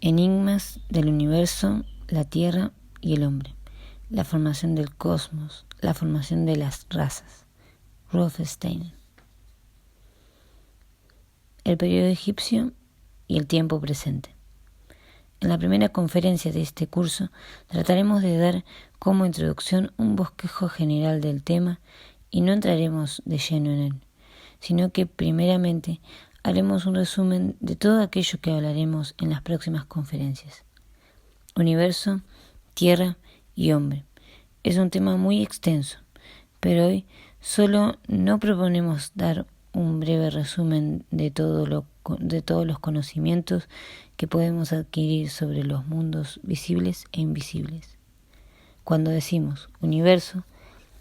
Enigmas del universo, la Tierra y el hombre. La formación del cosmos, la formación de las razas. Rudolf Steiner. El periodo egipcio y el tiempo presente. En la primera conferencia de este curso trataremos de dar como introducción un bosquejo general del tema y no entraremos de lleno en él, sino que primeramente haremos un resumen de todo aquello que hablaremos en las próximas conferencias. Universo, Tierra y Hombre. Es un tema muy extenso, pero hoy solo no proponemos dar un breve resumen de todos los conocimientos que podemos adquirir sobre los mundos visibles e invisibles. Cuando decimos universo,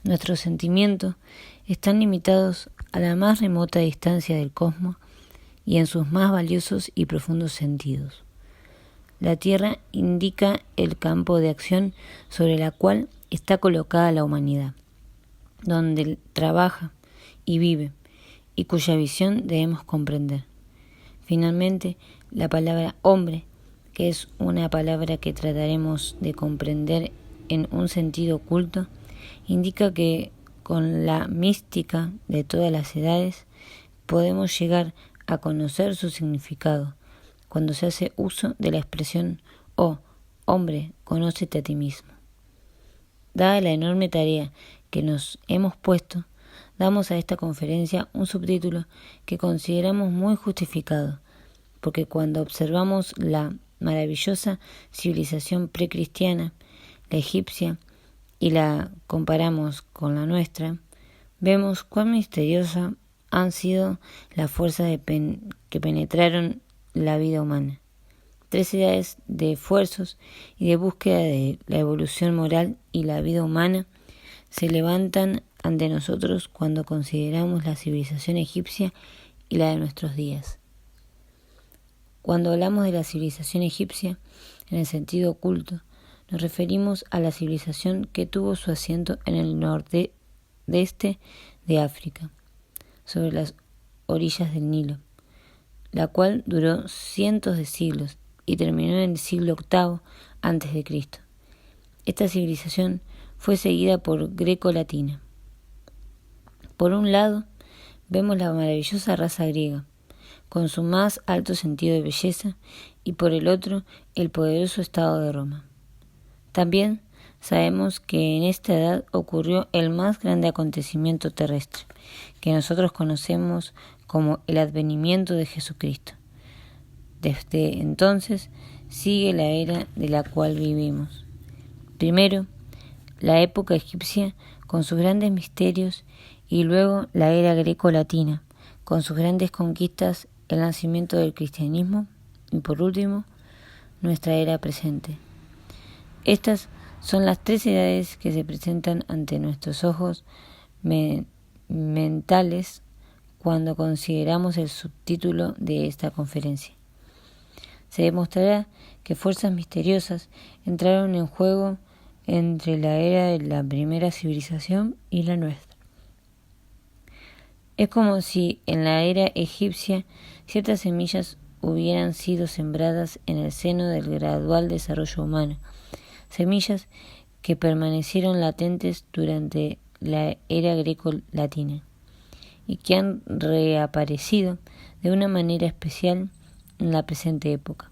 nuestros sentimientos están limitados a la más remota distancia del cosmos y en sus más valiosos y profundos sentidos. La Tierra indica el campo de acción sobre el cual está colocada la humanidad, donde trabaja y vive, y cuya visión debemos comprender. Finalmente, la palabra hombre, que es una palabra que trataremos de comprender en un sentido oculto, indica que con la mística de todas las edades podemos llegar a conocer su significado cuando se hace uso de la expresión hombre, conócete a ti mismo. Dada la enorme tarea que nos hemos puesto, damos a esta conferencia un subtítulo que consideramos muy justificado, porque cuando observamos la maravillosa civilización precristiana, la egipcia, y la comparamos con la nuestra, vemos cuán misteriosa han sido las fuerzas que penetraron la vida humana. 3 edades de esfuerzos y de búsqueda de la evolución moral y la vida humana se levantan ante nosotros cuando consideramos la civilización egipcia y la de nuestros días. Cuando hablamos de la civilización egipcia, en el sentido oculto, nos referimos a la civilización que tuvo su asiento en el nordeste de África, sobre las orillas del Nilo, la cual duró cientos de siglos y terminó en el siglo VIII a.C. Esta civilización fue seguida por greco-latina. Por un lado, vemos la maravillosa raza griega, con su más alto sentido de belleza, y por el otro, el poderoso Estado de Roma. También sabemos que en esta edad ocurrió el más grande acontecimiento terrestre, que nosotros conocemos como el advenimiento de Jesucristo. Desde entonces sigue la era de la cual vivimos. Primero, la época egipcia con sus grandes misterios y luego la era greco-latina con sus grandes conquistas, el nacimiento del cristianismo y por último, nuestra era presente. Estas son las 3 edades que se presentan ante nuestros ojos mentales cuando consideramos el subtítulo de esta conferencia. Se demostrará que fuerzas misteriosas entraron en juego entre la era de la primera civilización y la nuestra. Es como si en la era egipcia ciertas semillas hubieran sido sembradas en el seno del gradual desarrollo humano, semillas que permanecieron latentes durante la era greco-latina y que han reaparecido de una manera especial en la presente época.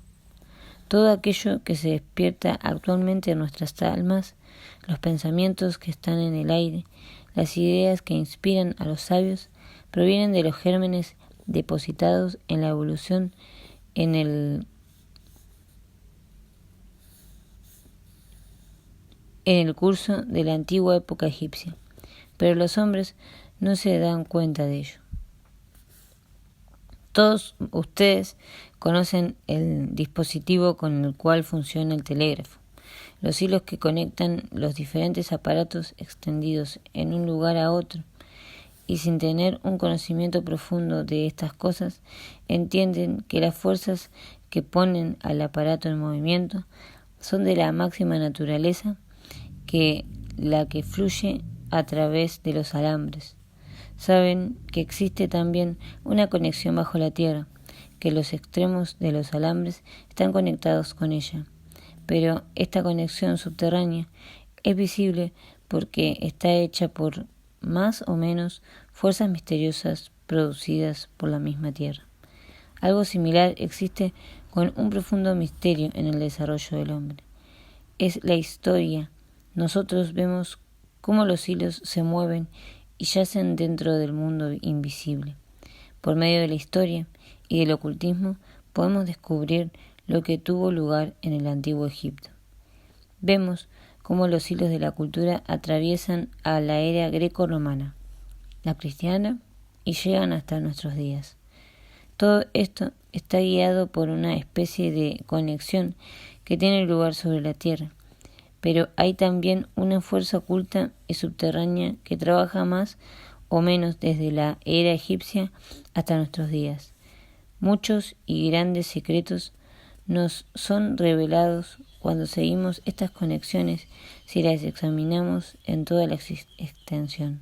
Todo aquello que se despierta actualmente en nuestras almas, los pensamientos que están en el aire, las ideas que inspiran a los sabios, provienen de los gérmenes depositados en la evolución en el curso de la antigua época egipcia, pero los hombres no se dan cuenta de ello. Todos ustedes conocen el dispositivo con el cual funciona el telégrafo, los hilos que conectan los diferentes aparatos extendidos en un lugar a otro, y sin tener un conocimiento profundo de estas cosas, entienden que las fuerzas que ponen al aparato en movimiento son de la máxima naturaleza que la que fluye a través de los alambres. Saben que existe también una conexión bajo la tierra, que los extremos de los alambres están conectados con ella, pero esta conexión subterránea es visible porque está hecha por más o menos fuerzas misteriosas producidas por la misma Tierra. Algo similar existe con un profundo misterio en el desarrollo del hombre. Es la historia. Nosotros vemos cómo los hilos se mueven y yacen dentro del mundo invisible. Por medio de la historia y del ocultismo podemos descubrir lo que tuvo lugar en el antiguo Egipto. Vemos cómo los hilos de la cultura atraviesan a la era greco-romana, la cristiana y llegan hasta nuestros días. Todo esto está guiado por una especie de conexión que tiene lugar sobre la Tierra, pero hay también una fuerza oculta y subterránea que trabaja más o menos desde la era egipcia hasta nuestros días. Muchos y grandes secretos nos son revelados cuando seguimos estas conexiones si las examinamos en toda la extensión.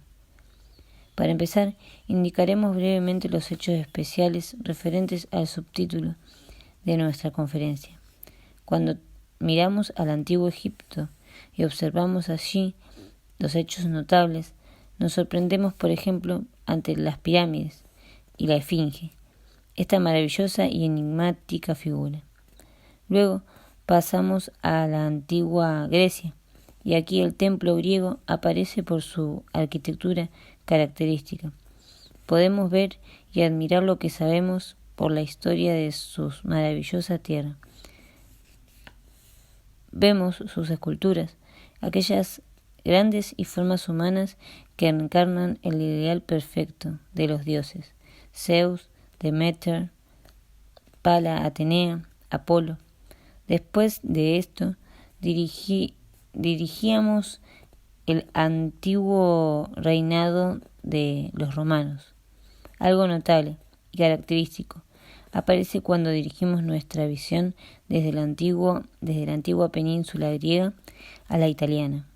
Para empezar, indicaremos brevemente los hechos especiales referentes al subtítulo de nuestra conferencia. Cuando miramos al antiguo Egipto y observamos allí los hechos notables, nos sorprendemos, por ejemplo, ante las pirámides y la esfinge, esta maravillosa y enigmática figura. Luego pasamos a la antigua Grecia, y aquí el templo griego aparece por su arquitectura característica. Podemos ver y admirar lo que sabemos por la historia de su maravillosa tierra. Vemos sus esculturas, aquellas grandes y formas humanas que encarnan el ideal perfecto de los dioses, Zeus, Demeter, Pala, Atenea, Apolo. Después de esto, dirigíamos el antiguo reinado de los romanos. Algo notable y característico aparece cuando dirigimos nuestra visión desde la antigua península griega a la italiana.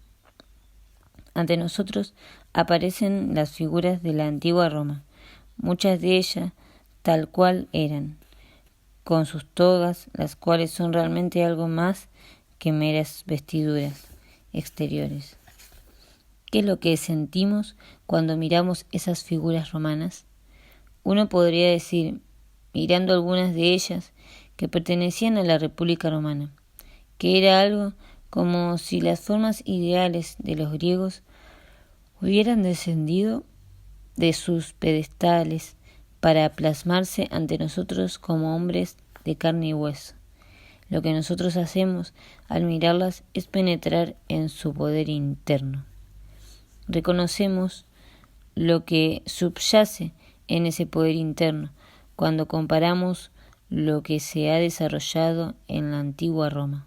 Ante nosotros aparecen las figuras de la antigua Roma, muchas de ellas tal cual eran, con sus togas, las cuales son realmente algo más que meras vestiduras exteriores. ¿Qué es lo que sentimos cuando miramos esas figuras romanas? Uno podría decir, mirando algunas de ellas, que pertenecían a la República Romana, que era algo como si las formas ideales de los griegos hubieran descendido de sus pedestales para plasmarse ante nosotros como hombres de carne y hueso. Lo que nosotros hacemos al mirarlas es penetrar en su poder interno. Reconocemos lo que subyace en ese poder interno cuando comparamos lo que se ha desarrollado en la antigua Roma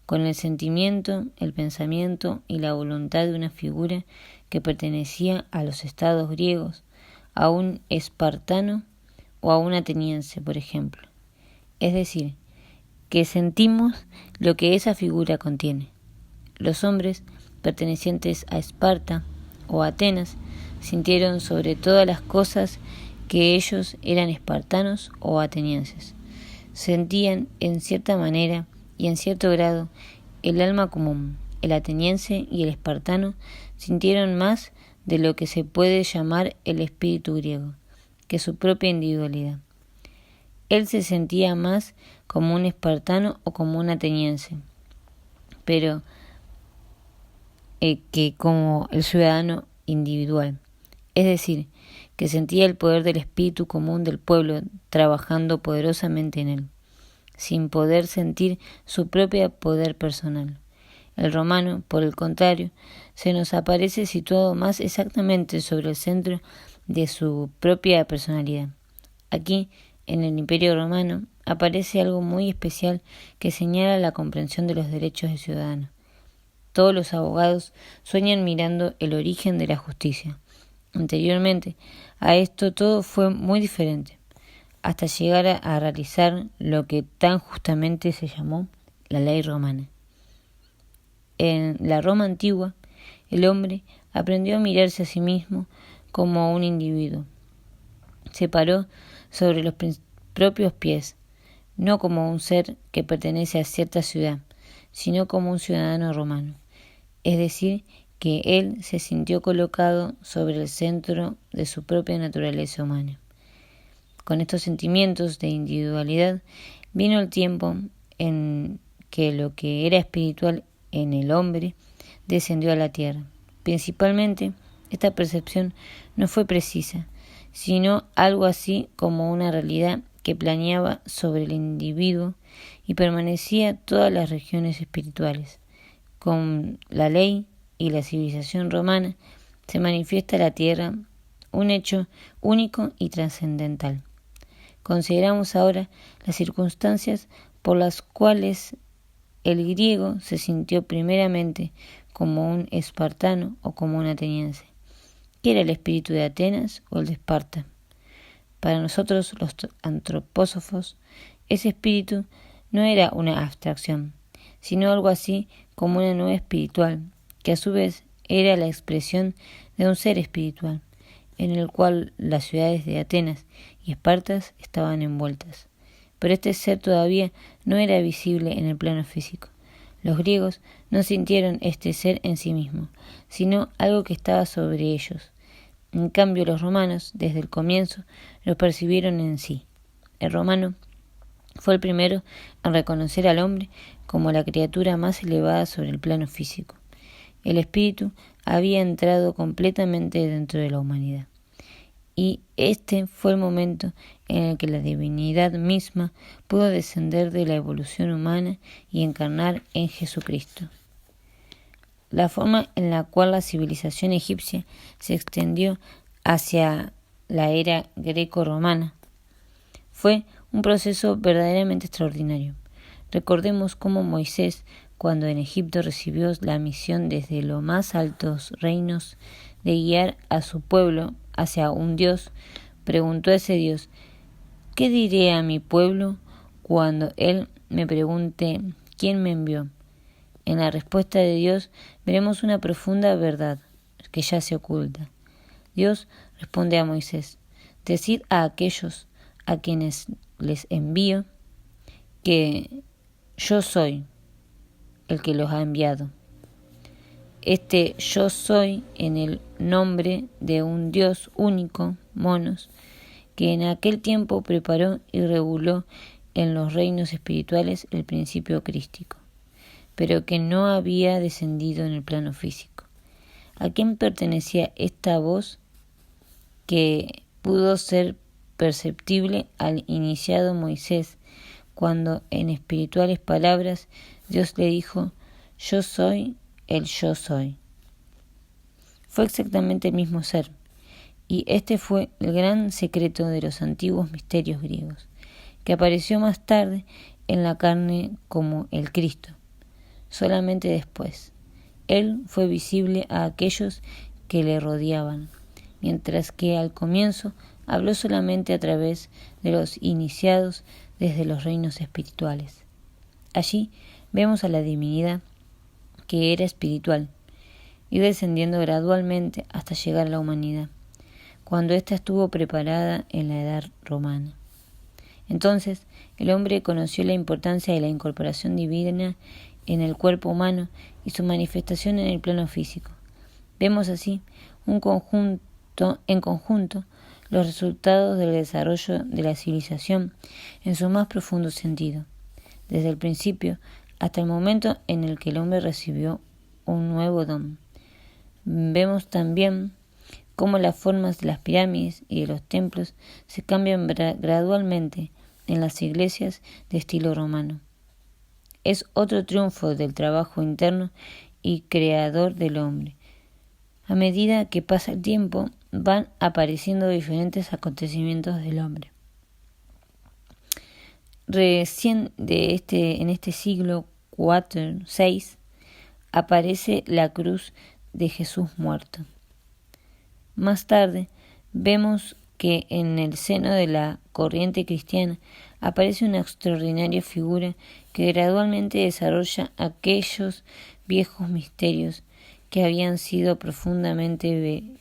con el sentimiento, el pensamiento y la voluntad de una figura que pertenecía a los estados griegos, a un espartano o a un ateniense, por ejemplo. Es decir, que sentimos lo que esa figura contiene. Los hombres pertenecientes a Esparta o a Atenas sintieron sobre todas las cosas que ellos eran espartanos o atenienses. Sentían en cierta manera y en cierto grado el alma común. El ateniense y el espartano sintieron más de lo que se puede llamar el espíritu griego, que su propia individualidad. Él se sentía más como un espartano o como un ateniense, pero que como el ciudadano individual. Es decir, que sentía el poder del espíritu común del pueblo trabajando poderosamente en él, sin poder sentir su propio poder personal. El romano, por el contrario, se nos aparece situado más exactamente sobre el centro de su propia personalidad. Aquí, en el Imperio Romano, aparece algo muy especial que señala la comprensión de los derechos del ciudadano. Todos los abogados sueñan mirando el origen de la justicia. Anteriormente a esto todo fue muy diferente, hasta llegar a realizar lo que tan justamente se llamó la ley romana. En la Roma antigua, el hombre aprendió a mirarse a sí mismo como un individuo. Se paró sobre los propios pies, no como un ser que pertenece a cierta ciudad, sino como un ciudadano romano. Es decir, que él se sintió colocado sobre el centro de su propia naturaleza humana. Con estos sentimientos de individualidad vino el tiempo en que lo que era espiritual en el hombre descendió a la tierra. Principalmente, esta percepción no fue precisa, sino algo así como una realidad que planeaba sobre el individuo y permanecía todas las regiones espirituales. Con la ley y la civilización romana se manifiesta la tierra un hecho único y trascendental. Consideramos ahora las circunstancias por las cuales el griego se sintió primeramente como un espartano o como un ateniense. ¿Qué era el espíritu de Atenas o el de Esparta? Para nosotros los antropósofos, ese espíritu no era una abstracción, sino algo así como una nube espiritual, que a su vez era la expresión de un ser espiritual, en el cual las ciudades de Atenas y Esparta estaban envueltas. Pero este ser todavía no era visible en el plano físico. Los griegos no sintieron este ser en sí mismo, sino algo que estaba sobre ellos. En cambio, los romanos, desde el comienzo, lo percibieron en sí. El romano fue el primero en reconocer al hombre como la criatura más elevada sobre el plano físico. El espíritu había entrado completamente dentro de la humanidad. Y este fue el momento en el que la divinidad misma pudo descender de la evolución humana y encarnar en Jesucristo. La forma en la cual la civilización egipcia se extendió hacia la era greco-romana fue un proceso verdaderamente extraordinario. Recordemos cómo Moisés, cuando en Egipto recibió la misión desde los más altos reinos de guiar a su pueblo hacia un Dios, preguntó a ese Dios: ¿qué diré a mi pueblo cuando él me pregunte quién me envió? En la respuesta de Dios veremos una profunda verdad que ya se oculta. Dios responde a Moisés: decid a aquellos a quienes les envío que yo soy el que los ha enviado. Este yo soy en el nombre de un Dios único, monos, que en aquel tiempo preparó y reguló en los reinos espirituales el principio crístico, pero que no había descendido en el plano físico. ¿A quién pertenecía esta voz que pudo ser perceptible al iniciado Moisés, cuando en espirituales palabras Dios le dijo: yo soy el yo soy? Fue exactamente el mismo ser, y este fue el gran secreto de los antiguos misterios griegos, que apareció más tarde en la carne como el Cristo. Solamente después, Él fue visible a aquellos que le rodeaban, mientras que al comienzo habló solamente a través de los iniciados desde los reinos espirituales. Allí vemos a la divinidad, que era espiritual, ir descendiendo gradualmente hasta llegar a la humanidad, cuando ésta estuvo preparada en la edad romana. Entonces, el hombre conoció la importancia de la incorporación divina en el cuerpo humano y su manifestación en el plano físico. Vemos así en conjunto los resultados del desarrollo de la civilización en su más profundo sentido, desde el principio hasta el momento en el que el hombre recibió un nuevo don. Vemos también cómo las formas de las pirámides y de los templos se cambian gradualmente en las iglesias de estilo romano. Es otro triunfo del trabajo interno y creador del hombre. A medida que pasa el tiempo, van apareciendo diferentes acontecimientos del hombre. Recién en este siglo VI aparece la cruz de Jesús muerto. Más tarde vemos que en el seno de la corriente cristiana aparece una extraordinaria figura que gradualmente desarrolla aquellos viejos misterios que habían sido profundamente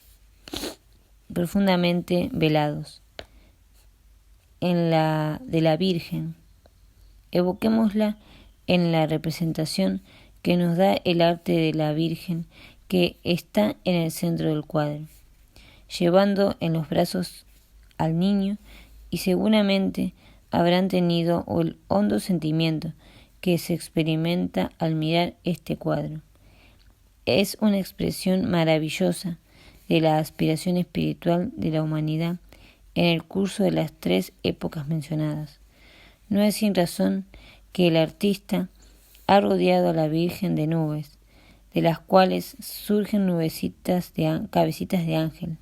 velados. de la Virgen. Evoquémosla en la representación que nos da el arte de la Virgen, que está en el centro del cuadro, llevando en los brazos al niño, y seguramente habrán tenido el hondo sentimiento que se experimenta al mirar este cuadro. Es una expresión maravillosa de la aspiración espiritual de la humanidad en el curso de las 3 épocas mencionadas. No es sin razón que el artista ha rodeado a la Virgen de nubes, de las cuales surgen cabecitas de ángel,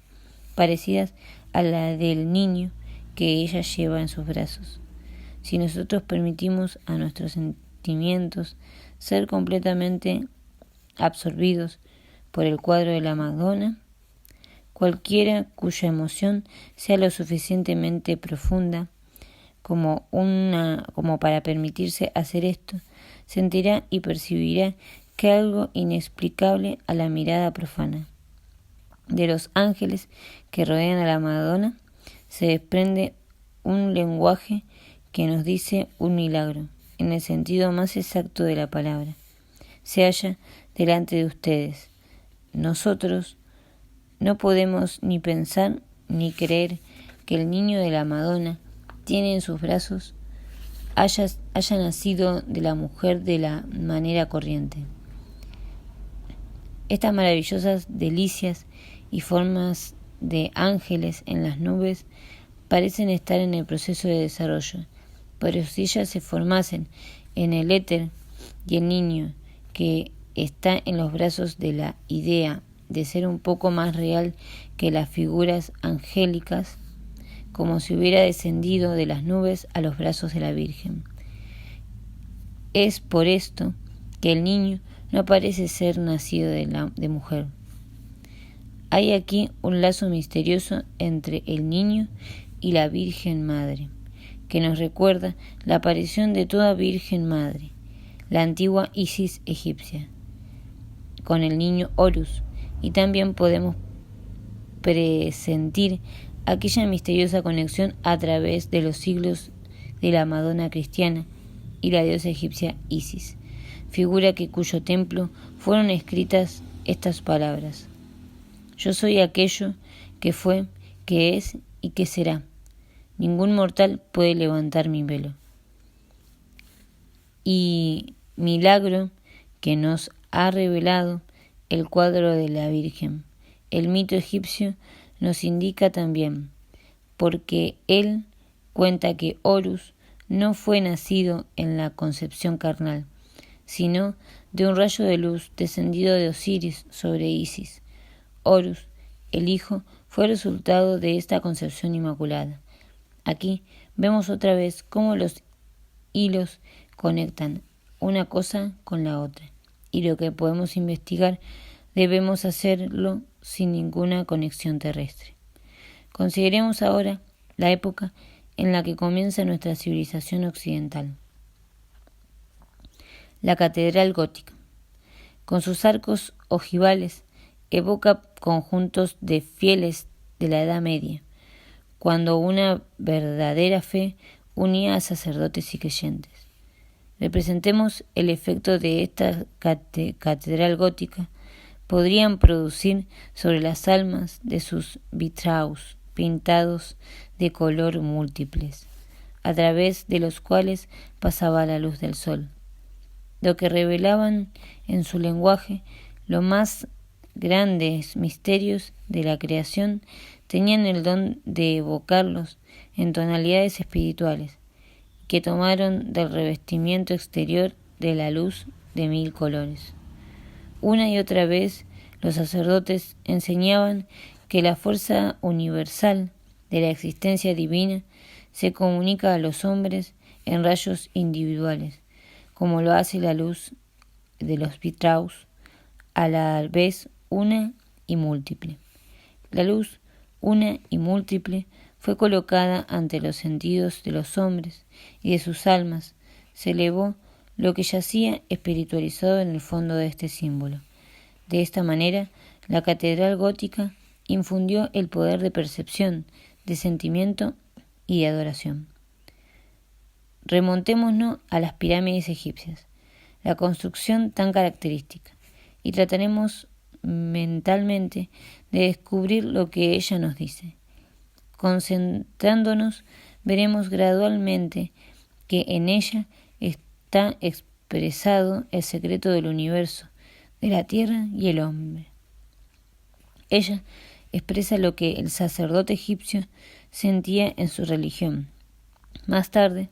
parecidas a la del niño que ella lleva en sus brazos. Si nosotros permitimos a nuestros sentimientos ser completamente absorbidos por el cuadro de la Madonna, cualquiera cuya emoción sea lo suficientemente profunda como para permitirse hacer esto, sentirá y percibirá que algo inexplicable a la mirada profana de los ángeles que rodean a la Madonna se desprende un lenguaje que nos dice un milagro, en el sentido más exacto de la palabra. Se halla delante de ustedes. Nosotros no podemos ni pensar ni creer que el niño de la Madonna tiene en sus brazos haya nacido de la mujer de la manera corriente. Estas maravillosas delicias y formas de ángeles en las nubes parecen estar en el proceso de desarrollo, pero si ellas se formasen en el éter y el niño que está en los brazos de la idea de ser un poco más real que las figuras angélicas, como si hubiera descendido de las nubes a los brazos de la Virgen. Es por esto que el niño no parece ser nacido de mujer. Hay aquí un lazo misterioso entre el niño y la Virgen Madre, que nos recuerda la aparición de toda Virgen Madre, la antigua Isis egipcia, con el niño Horus, y también podemos presentir aquella misteriosa conexión a través de los siglos de la Madonna cristiana y la diosa egipcia Isis, figura cuyo templo fueron escritas estas palabras: yo soy aquello que fue, que es y que será. Ningún mortal puede levantar mi velo. Y milagro que nos ha revelado el cuadro de la Virgen. El mito egipcio nos indica también, porque él cuenta que Horus no fue nacido en la concepción carnal, sino de un rayo de luz descendido de Osiris sobre Isis. Horus, el hijo, fue resultado de esta concepción inmaculada. Aquí vemos otra vez cómo los hilos conectan una cosa con la otra, y lo que podemos investigar debemos hacerlo sin ninguna conexión terrestre. Consideremos ahora la época en la que comienza nuestra civilización occidental. La catedral gótica, con sus arcos ojivales, evoca conjuntos de fieles de la Edad Media, cuando una verdadera fe unía a sacerdotes y creyentes. Representemos el efecto de esta catedral gótica podrían producir sobre las almas de sus vitraus pintados de color múltiples, a través de los cuales pasaba la luz del sol, lo que revelaban en su lenguaje los más grandes misterios de la creación. Tenían el don de evocarlos en tonalidades espirituales, que tomaron del revestimiento exterior de la luz de 1000 colores. Una y otra vez los sacerdotes enseñaban que la fuerza universal de la existencia divina se comunica a los hombres en rayos individuales, como lo hace la luz de los vitraus, a la vez una y múltiple. La luz una y múltiple fue colocada ante los sentidos de los hombres y de sus almas. Se elevó lo que yacía espiritualizado en el fondo de este símbolo. De esta manera, la catedral gótica infundió el poder de percepción, de sentimiento y de adoración. Remontémonos a las pirámides egipcias, la construcción tan característica, y trataremos mentalmente de descubrir lo que ella nos dice. Concentrándonos, veremos gradualmente que en ella está expresado el secreto del universo, de la tierra y el hombre. Ella expresa lo que el sacerdote egipcio sentía en su religión. Más tarde,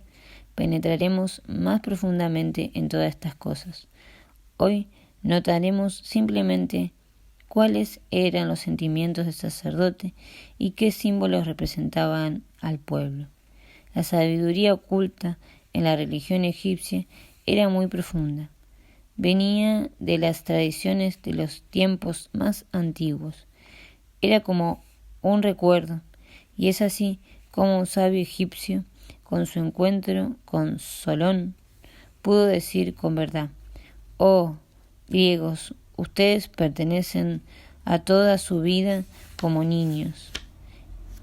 penetraremos más profundamente en todas estas cosas. Hoy notaremos simplemente cuáles eran los sentimientos del sacerdote y qué símbolos representaban al pueblo. La sabiduría oculta en la religión egipcia era muy profunda. Venía de las tradiciones de los tiempos más antiguos. Era como un recuerdo, y es así como un sabio egipcio, con su encuentro con Solón, pudo decir con verdad: «Oh, griegos, ustedes pertenecen a toda su vida como niños.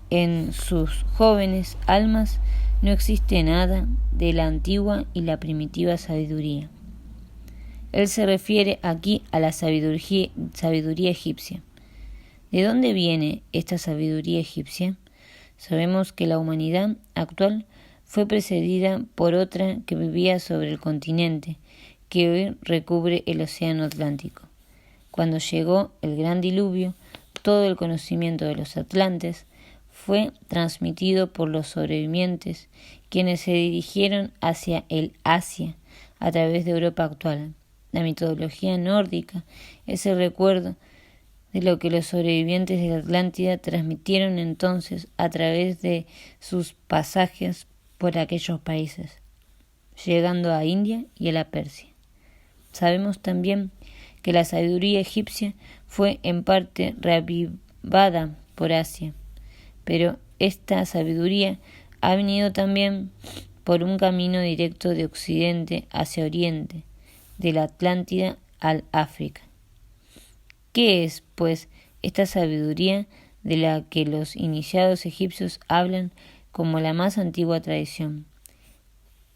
En sus jóvenes almas no existe nada de la antigua y la primitiva sabiduría». Él se refiere aquí a la sabiduría egipcia. ¿De dónde viene esta sabiduría egipcia? Sabemos que la humanidad actual fue precedida por otra que vivía sobre el continente que hoy recubre el océano Atlántico. Cuando llegó el gran diluvio, todo el conocimiento de los atlantes fue transmitido por los sobrevivientes, quienes se dirigieron hacia el Asia a través de Europa actual. La mitología nórdica es el recuerdo de lo que los sobrevivientes de la Atlántida transmitieron entonces a través de sus pasajes por aquellos países, llegando a India y a la Persia. Sabemos también que la sabiduría egipcia fue en parte reavivada por Asia, pero esta sabiduría ha venido también por un camino directo de Occidente hacia Oriente, de la Atlántida al África. ¿Qué es, pues, esta sabiduría de la que los iniciados egipcios hablan como la más antigua tradición?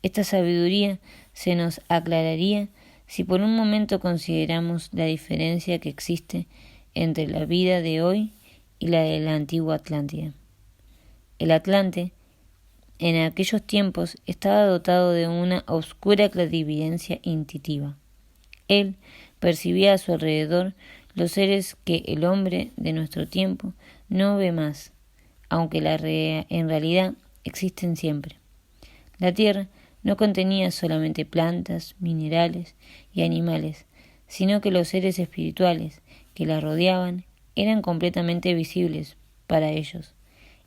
Esta sabiduría se nos aclararía si por un momento consideramos la diferencia que existe entre la vida de hoy y la de la antigua Atlántida. El Atlante, en aquellos tiempos, estaba dotado de una oscura clarividencia intuitiva. Él percibía a su alrededor los seres que el hombre de nuestro tiempo no ve más, aunque en realidad existen siempre. La tierra no contenía solamente plantas, minerales y animales, sino que los seres espirituales que la rodeaban eran completamente visibles para ellos,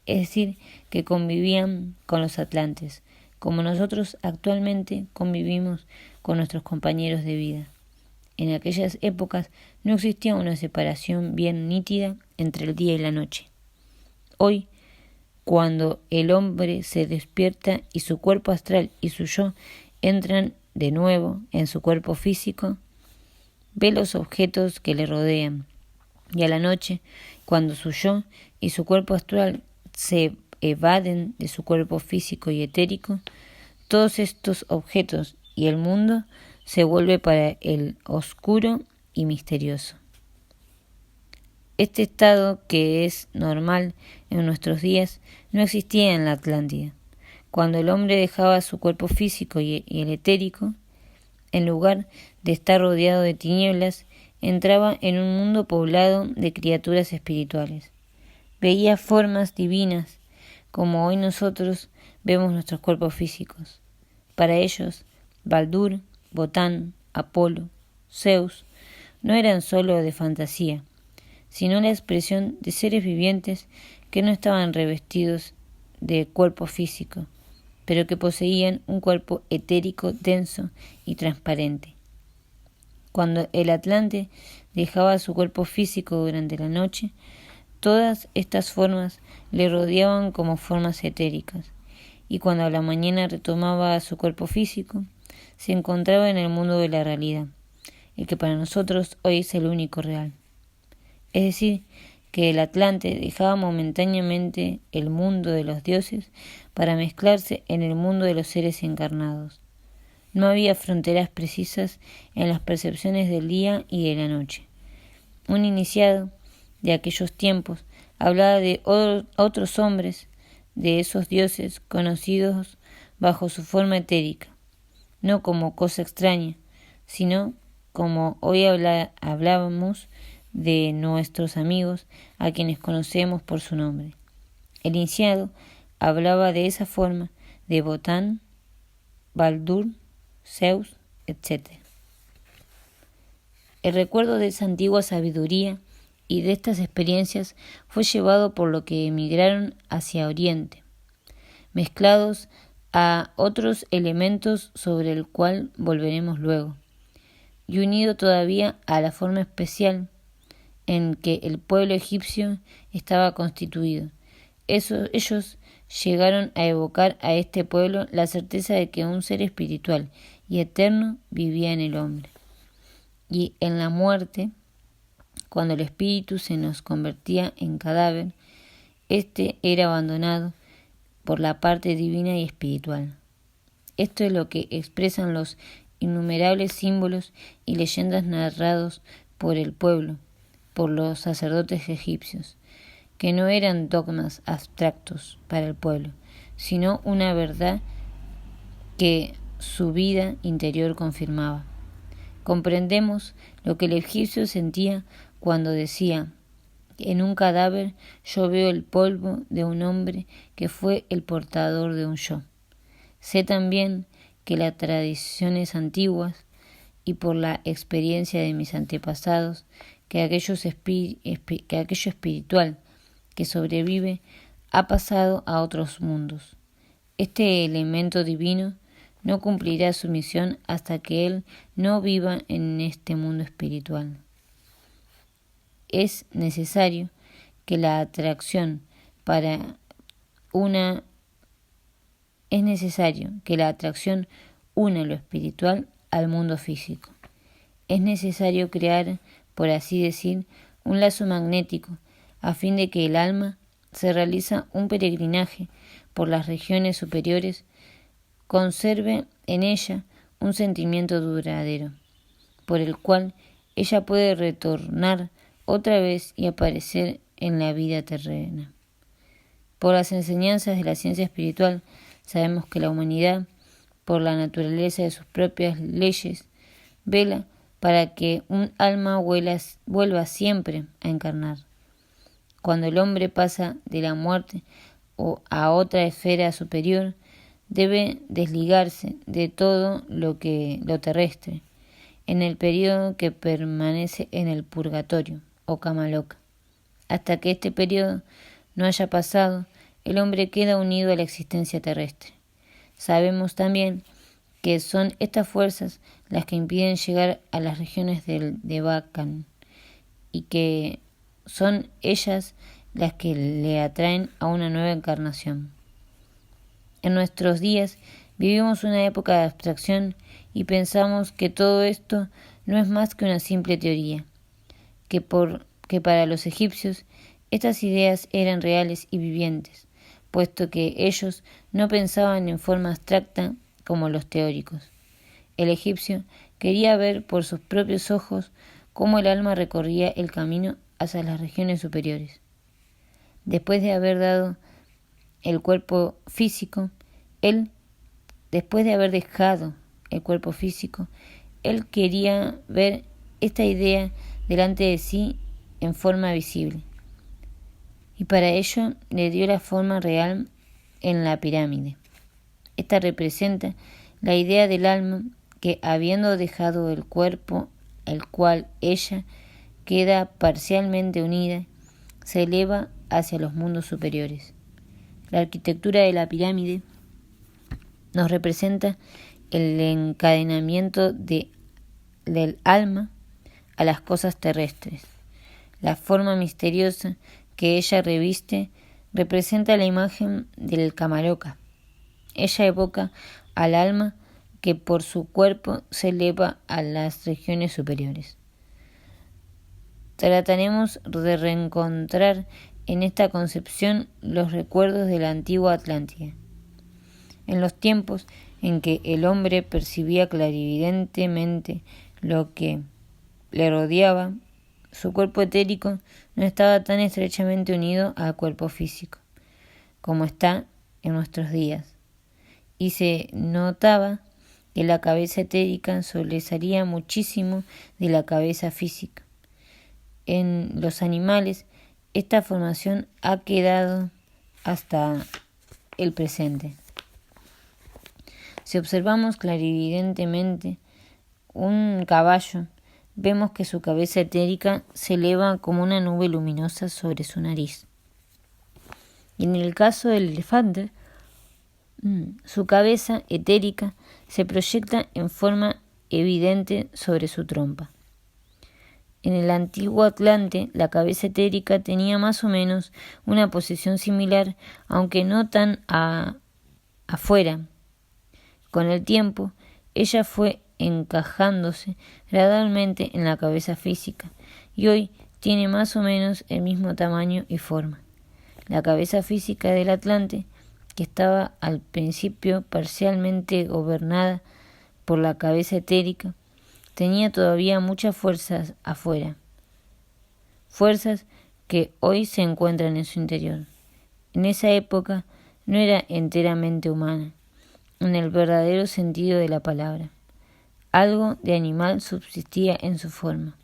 es decir, que convivían con los atlantes, como nosotros actualmente convivimos con nuestros compañeros de vida. En aquellas épocas no existía una separación bien nítida entre el día y la noche. Hoy, cuando el hombre se despierta y su cuerpo astral y su yo entran de nuevo en su cuerpo físico, ve los objetos que le rodean. Y a la noche, cuando su yo y su cuerpo astral se evaden de su cuerpo físico y etérico, todos estos objetos y el mundo se vuelve para él oscuro y misterioso. Este estado, que es normal en nuestros días, no existía en la Atlántida. Cuando el hombre dejaba su cuerpo físico y el etérico, en lugar de estar rodeado de tinieblas, entraba en un mundo poblado de criaturas espirituales. Veía formas divinas, como hoy nosotros vemos nuestros cuerpos físicos. Para ellos, Baldur, Botán, Apolo, Zeus, no eran sólo de fantasía, sino la expresión de seres vivientes que no estaban revestidos de cuerpo físico, pero que poseían un cuerpo etérico denso y transparente. Cuando el Atlante dejaba su cuerpo físico durante la noche, todas estas formas le rodeaban como formas etéricas, y cuando a la mañana retomaba su cuerpo físico, se encontraba en el mundo de la realidad, el que para nosotros hoy es el único real. Es decir, que el Atlante dejaba momentáneamente el mundo de los dioses para mezclarse en el mundo de los seres encarnados. No había fronteras precisas en las percepciones del día y de la noche. Un iniciado de aquellos tiempos hablaba de otros hombres, de esos dioses conocidos bajo su forma etérica, no como cosa extraña, sino como hoy hablábamos de nuestros amigos a quienes conocemos por su nombre. El iniciado hablaba de esa forma de Botán, Baldur, Zeus, etc. El recuerdo de esa antigua sabiduría y de estas experiencias fue llevado por lo que emigraron hacia Oriente, mezclados a otros elementos sobre el cual volveremos luego, y unido todavía a la forma especial en que el pueblo egipcio estaba constituido. Ellos llegaron a evocar a este pueblo la certeza de que un ser espiritual y eterno vivía en el hombre. Y en la muerte, cuando el espíritu se nos convertía en cadáver, éste era abandonado por la parte divina y espiritual. Esto es lo que expresan los innumerables símbolos y leyendas narrados por el pueblo, por los sacerdotes egipcios, que no eran dogmas abstractos para el pueblo, sino una verdad que su vida interior confirmaba. Comprendemos lo que el egipcio sentía cuando decía: en un cadáver yo veo el polvo de un hombre que fue el portador de un yo. Sé también que las tradiciones antiguas y por la experiencia de mis antepasados, que aquello espiritual que sobrevive ha pasado a otros mundos. Este elemento divino no cumplirá su misión hasta que él no viva en este mundo espiritual. Es necesario que la atracción una lo espiritual al mundo físico. Es necesario crear, por así decir, un lazo magnético, a fin de que el alma se realiza un peregrinaje por las regiones superiores, conserve en ella un sentimiento duradero, por el cual ella puede retornar otra vez y aparecer en la vida terrena. Por las enseñanzas de la ciencia espiritual sabemos que la humanidad, por la naturaleza de sus propias leyes, vela para que un alma vuelva siempre a encarnar. Cuando el hombre pasa de la muerte o a otra esfera superior, debe desligarse de todo lo terrestre, en el periodo que permanece en el purgatorio o Kamaloka. Hasta que este periodo no haya pasado, el hombre queda unido a la existencia terrestre. Sabemos también que son estas fuerzas las que impiden llegar a las regiones de Bacan, y que son ellas las que le atraen a una nueva encarnación. En nuestros días vivimos una época de abstracción y pensamos que todo esto no es más que una simple teoría, que para los egipcios estas ideas eran reales y vivientes, puesto que ellos no pensaban en forma abstracta como los teóricos. El egipcio quería ver por sus propios ojos cómo el alma recorría el camino hacia las regiones superiores. Después de haber dejado el cuerpo físico, él quería ver esta idea delante de sí en forma visible, y para ello le dio la forma real en la pirámide. Esta representa la idea del alma que, habiendo dejado el cuerpo al cual ella queda parcialmente unida, se eleva hacia los mundos superiores. La arquitectura de la pirámide nos representa el encadenamiento del alma a las cosas terrestres. La forma misteriosa que ella reviste representa la imagen del Kamaloka. Ella evoca al alma que por su cuerpo se eleva a las regiones superiores. trataremos de reencontrar en esta concepción los recuerdos de la antigua Atlántida. En los tiempos en que el hombre percibía clarividentemente lo que le rodeaba, su cuerpo etérico no estaba tan estrechamente unido al cuerpo físico como está en nuestros días, y se notaba que la cabeza etérica sobresalía muchísimo de la cabeza física. En los animales, esta formación ha quedado hasta el presente. Si observamos clarividentemente un caballo, vemos que su cabeza etérica se eleva como una nube luminosa sobre su nariz. Y en el caso del elefante, su cabeza etérica se proyecta en forma evidente sobre su trompa. En el antiguo Atlante, la cabeza etérica tenía más o menos una posición similar, aunque no tan afuera. Con el tiempo, ella fue encajándose gradualmente en la cabeza física, y hoy tiene más o menos el mismo tamaño y forma. La cabeza física del Atlante, que estaba al principio parcialmente gobernada por la cabeza etérica, tenía todavía muchas fuerzas afuera, fuerzas que hoy se encuentran en su interior. En esa época no era enteramente humana, en el verdadero sentido de la palabra. Algo de animal subsistía en su forma.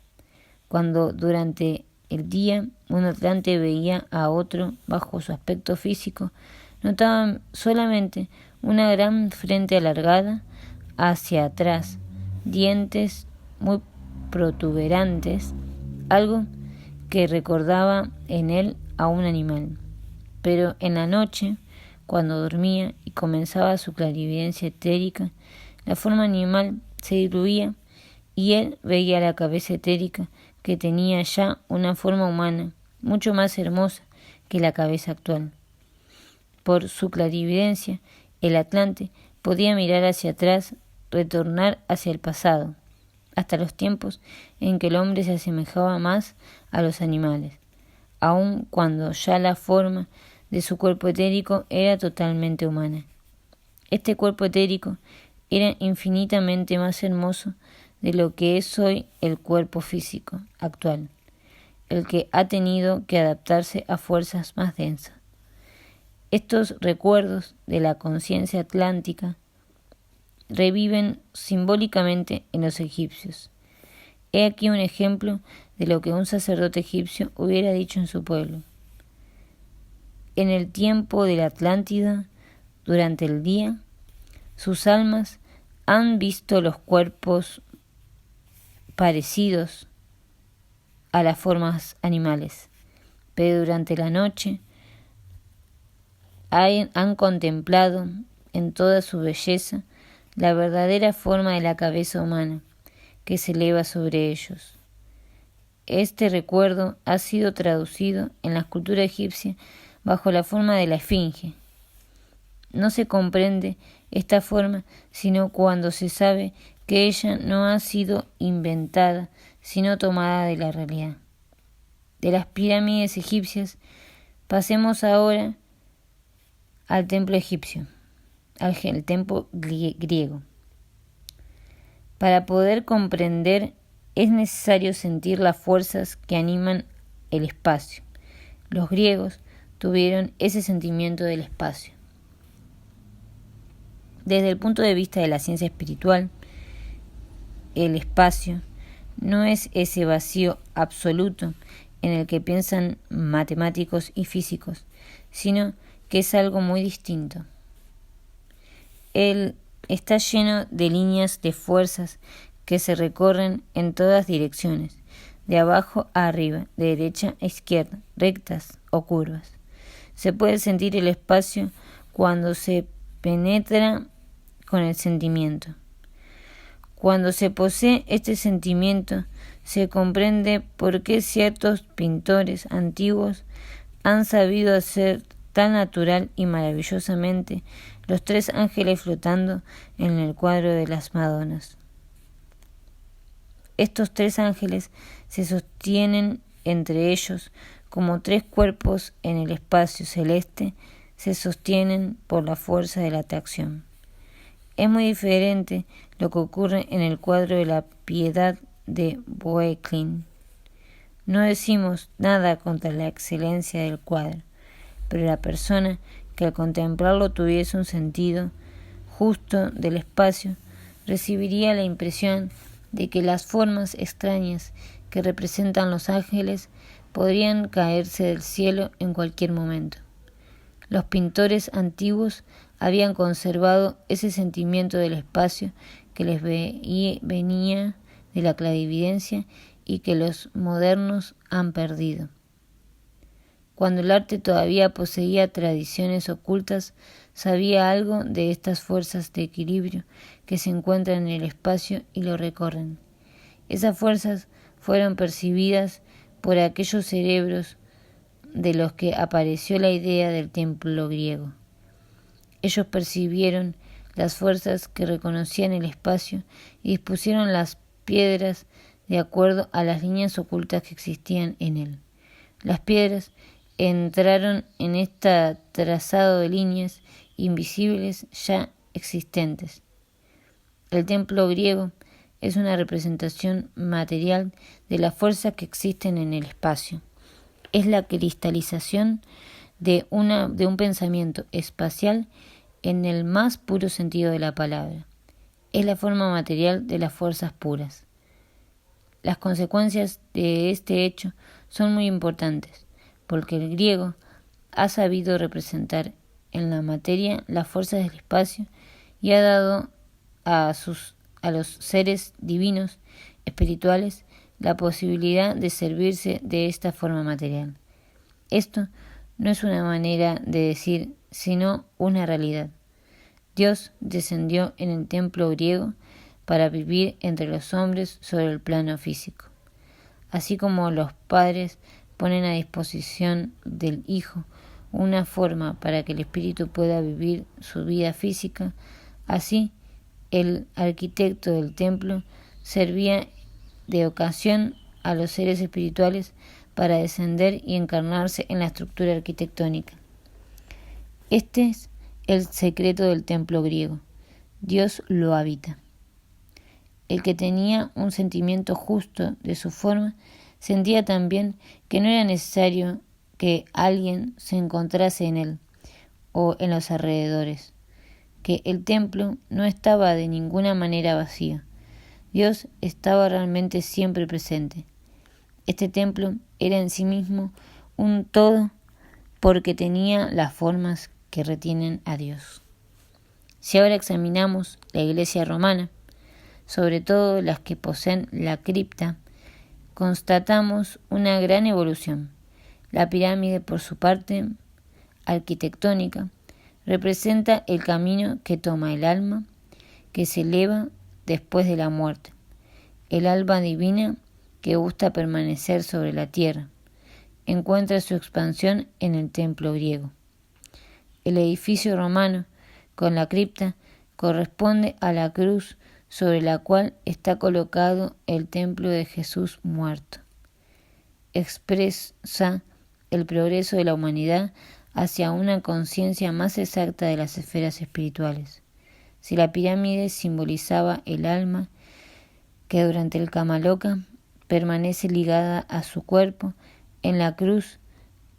Cuando durante el día un Atlante veía a otro bajo su aspecto físico, notaban solamente una gran frente alargada hacia atrás, dientes muy protuberantes, algo que recordaba en él a un animal. Pero en la noche, cuando dormía y comenzaba su clarividencia etérica, la forma animal se diluía y él veía la cabeza etérica que tenía ya una forma humana, mucho más hermosa que la cabeza actual. Por su clarividencia, el Atlante podía mirar hacia atrás, retornar hacia el pasado, hasta los tiempos en que el hombre se asemejaba más a los animales, aun cuando ya la forma de su cuerpo etérico era totalmente humana. Este cuerpo etérico era infinitamente más hermoso de lo que es hoy el cuerpo físico actual, el que ha tenido que adaptarse a fuerzas más densas. Estos recuerdos de la conciencia atlántica reviven simbólicamente en los egipcios. He aquí un ejemplo de lo que un sacerdote egipcio hubiera dicho en su pueblo. En el tiempo de la Atlántida, durante el día, sus almas han visto los cuerpos parecidos a las formas animales, pero durante la noche han contemplado en toda su belleza la verdadera forma de la cabeza humana que se eleva sobre ellos. Este recuerdo ha sido traducido en la escultura egipcia bajo la forma de la esfinge. No se comprende esta forma sino cuando se sabe que ella no ha sido inventada, sino tomada de la realidad. De las pirámides egipcias pasemos ahora al templo egipcio, al templo griego. Para poder comprender es necesario sentir las fuerzas que animan el espacio. Los griegos tuvieron ese sentimiento del espacio. Desde el punto de vista de la ciencia espiritual, el espacio no es ese vacío absoluto en el que piensan matemáticos y físicos, sino que es algo muy distinto. Él está lleno de líneas de fuerzas que se recorren en todas direcciones, de abajo a arriba, de derecha a izquierda, rectas o curvas. Se puede sentir el espacio cuando se penetra con el sentimiento. Cuando se posee este sentimiento, se comprende por qué ciertos pintores antiguos han sabido hacer tan natural y maravillosamente los 3 ángeles flotando en el cuadro de las Madonas. Estos 3 ángeles se sostienen entre ellos, como tres cuerpos en el espacio celeste, se sostienen por la fuerza de la atracción. Es muy diferente lo que ocurre en el cuadro de la Piedad de Boecklin. No decimos nada contra la excelencia del cuadro, pero la persona que al contemplarlo tuviese un sentido justo del espacio, recibiría la impresión de que las formas extrañas que representan los ángeles podrían caerse del cielo en cualquier momento. Los pintores antiguos habían conservado ese sentimiento del espacio que les venía de la clarividencia y que los modernos han perdido. Cuando el arte todavía poseía tradiciones ocultas, sabía algo de estas fuerzas de equilibrio que se encuentran en el espacio y lo recorren. Esas fuerzas fueron percibidas por aquellos cerebros de los que apareció la idea del templo griego. Ellos percibieron las fuerzas que reconocían el espacio y dispusieron las piedras de acuerdo a las líneas ocultas que existían en él. Las piedras entraron en este trazado de líneas invisibles ya existentes. El templo griego es una representación material de las fuerzas que existen en el espacio. Es la cristalización de un pensamiento espacial en el más puro sentido de la palabra. Es la forma material de las fuerzas puras. Las consecuencias de este hecho son muy importantes, porque el griego ha sabido representar en la materia las fuerzas del espacio y ha dado a los seres divinos, espirituales, la posibilidad de servirse de esta forma material. Esto no es una manera de decir, sino una realidad. Dios descendió en el templo griego para vivir entre los hombres sobre el plano físico. Así como los padres ponen a disposición del Hijo una forma para que el Espíritu pueda vivir su vida física, así el arquitecto del templo servía de ocasión a los seres espirituales para descender y encarnarse en la estructura arquitectónica. Este es el secreto del templo griego. Dios lo habita. El que tenía un sentimiento justo de su forma sentía también que no era necesario que alguien se encontrase en él o en los alrededores, que el templo no estaba de ninguna manera vacío. Dios estaba realmente siempre presente. Este templo era en sí mismo un todo porque tenía las formas que retienen a Dios. Si ahora examinamos la iglesia romana, sobre todo las que poseen la cripta, constatamos una gran evolución. La pirámide, por su parte arquitectónica, representa el camino que toma el alma, que se eleva después de la muerte, el alma divina que gusta permanecer sobre la tierra, encuentra su expansión en el templo griego. El edificio romano, con la cripta, corresponde a la cruz sobre la cual está colocado el templo de Jesús muerto. Expresa el progreso de la humanidad hacia una conciencia más exacta de las esferas espirituales. Si la pirámide simbolizaba el alma, que durante el Kamaloka permanece ligada a su cuerpo, en la cruz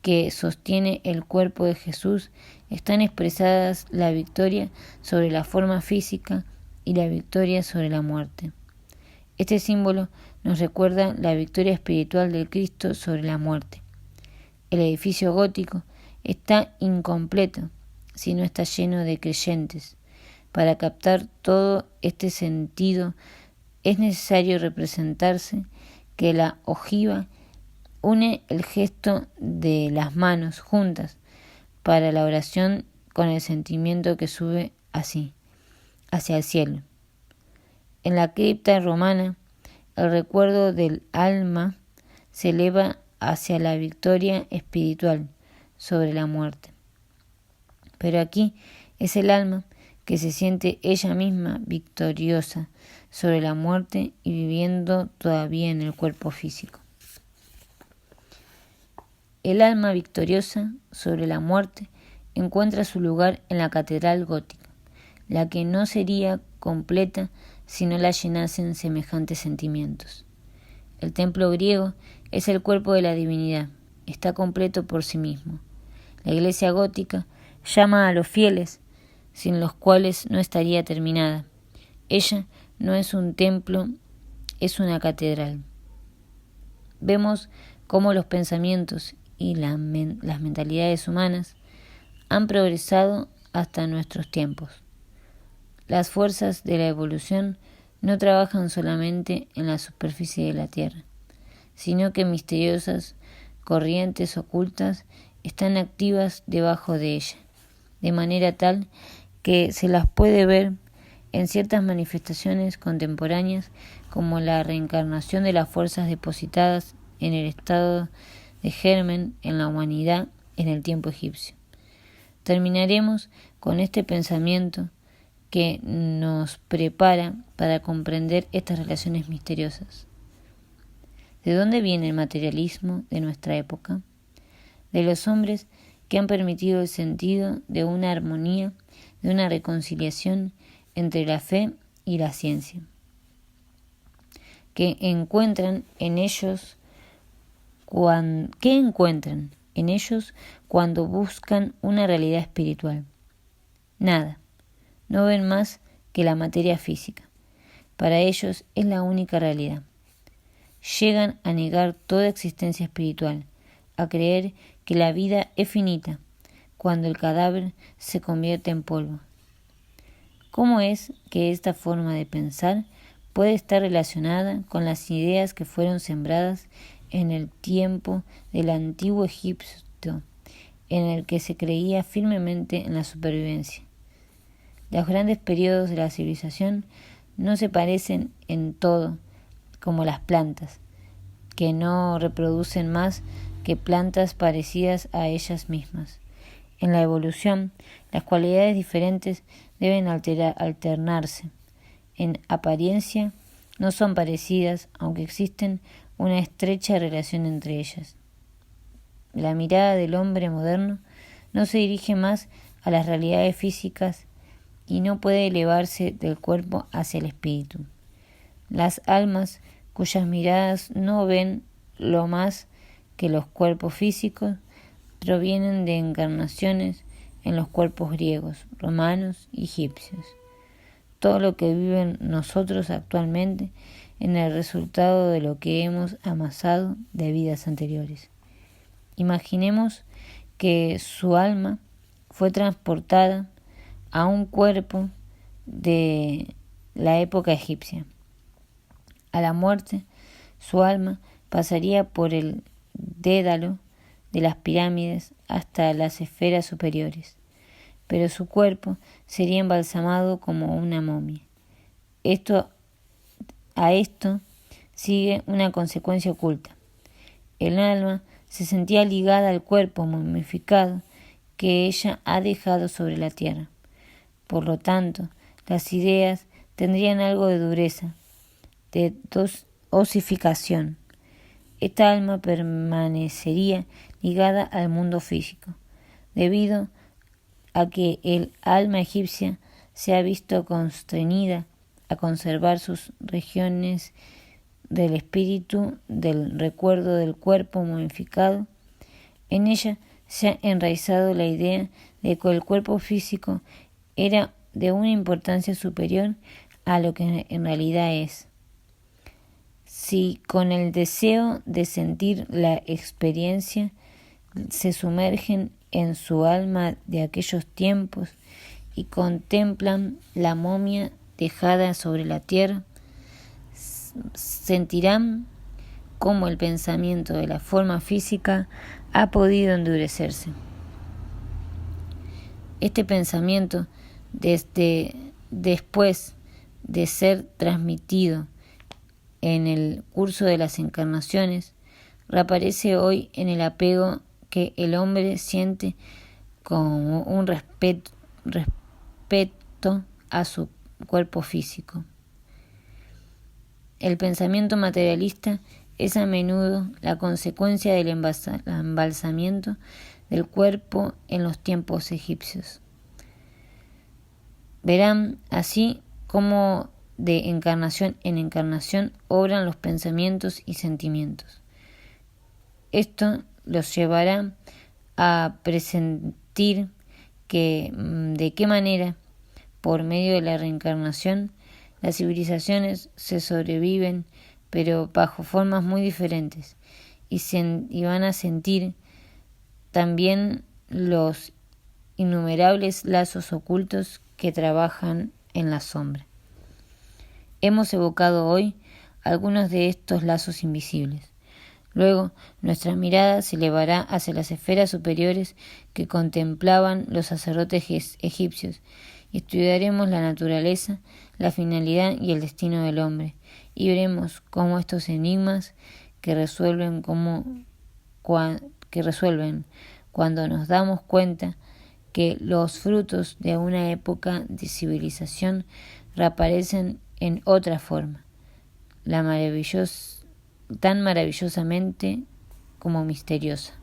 que sostiene el cuerpo de Jesús están expresadas la victoria sobre la forma física y la victoria sobre la muerte. Este símbolo nos recuerda la victoria espiritual del Cristo sobre la muerte. El edificio gótico está incompleto si no está lleno de creyentes. Para captar todo este sentido es necesario representarse que la ojiva une el gesto de las manos juntas para la oración con el sentimiento que sube así, hacia el cielo. En la cripta romana, el recuerdo del alma se eleva hacia la victoria espiritual sobre la muerte. Pero aquí es el alma que se siente ella misma victoriosa sobre la muerte y viviendo todavía en el cuerpo físico. El alma victoriosa sobre la muerte encuentra su lugar en la catedral gótica, la que no sería completa si no la llenasen semejantes sentimientos. El templo griego es el cuerpo de la divinidad, está completo por sí mismo. La iglesia gótica llama a los fieles, sin los cuales no estaría terminada. Ella no es un templo, es una catedral. Vemos cómo los pensamientos y las mentalidades humanas han progresado hasta nuestros tiempos. Las fuerzas de la evolución no trabajan solamente en la superficie de la Tierra, sino que misteriosas corrientes ocultas están activas debajo de ella, de manera tal que se las puede ver en ciertas manifestaciones contemporáneas como la reencarnación de las fuerzas depositadas en el estado de germen en la humanidad en el tiempo egipcio. Terminaremos con este pensamiento que nos prepara para comprender estas relaciones misteriosas. ¿De dónde viene el materialismo de nuestra época? De los hombres que han permitido el sentido de una armonía, de una reconciliación entre la fe y la ciencia, que encuentran en ellos cuando buscan una realidad espiritual. Nada, no ven más que la materia física. Para ellos es la única realidad. Llegan a negar toda existencia espiritual, a creer que la vida es finita, cuando el cadáver se convierte en polvo. ¿Cómo es que esta forma de pensar puede estar relacionada con las ideas que fueron sembradas en el tiempo del antiguo Egipto, en el que se creía firmemente en la supervivencia? Los grandes periodos de la civilización no se parecen en todo como las plantas, que no reproducen más que plantas parecidas a ellas mismas. En la evolución, las cualidades diferentes deben alternarse. En apariencia, no son parecidas, aunque existen una estrecha relación entre ellas. La mirada del hombre moderno no se dirige más a las realidades físicas y no puede elevarse del cuerpo hacia el espíritu. Las almas cuyas miradas no ven lo más que los cuerpos físicos provienen de encarnaciones en los cuerpos griegos, romanos y egipcios. Todo lo que viven nosotros actualmente es el resultado de lo que hemos amasado de vidas anteriores. Imaginemos que su alma fue transportada a un cuerpo de la época egipcia. A la muerte, su alma pasaría por el dédalo de las pirámides hasta las esferas superiores, pero su cuerpo sería embalsamado como una momia. A esto sigue una consecuencia oculta. El alma se sentía ligada al cuerpo momificado que ella ha dejado sobre la tierra. Por lo tanto, las ideas tendrían algo de dureza, de osificación. Esta alma permanecería ligada al mundo físico, debido a que el alma egipcia se ha visto constreñida a conservar sus regiones del espíritu del recuerdo del cuerpo momificado. En ella se ha enraizado la idea de que el cuerpo físico era de una importancia superior a lo que en realidad es. Si con el deseo de sentir la experiencia se sumergen en su alma de aquellos tiempos y contemplan la momia dejada sobre la tierra, sentirán cómo el pensamiento de la forma física ha podido endurecerse. Este pensamiento, después de ser transmitido en el curso de las encarnaciones, reaparece hoy en el apego que el hombre siente como un respeto a su cuerpo físico. El pensamiento materialista es a menudo la consecuencia del embalsamiento del cuerpo en los tiempos egipcios. Verán así cómo de encarnación en encarnación obran los pensamientos y sentimientos. Esto los llevará a presentir de qué manera, por medio de la reencarnación, las civilizaciones se sobreviven, pero bajo formas muy diferentes, y van a sentir también los innumerables lazos ocultos que trabajan en la sombra. Hemos evocado hoy algunos de estos lazos invisibles. Luego, nuestra mirada se elevará hacia las esferas superiores que contemplaban los sacerdotes egipcios, y estudiaremos la naturaleza, la finalidad y el destino del hombre, y veremos cómo estos enigmas que resuelven cuando nos damos cuenta que los frutos de una época de civilización reaparecen en otra forma, tan maravillosamente como misteriosa.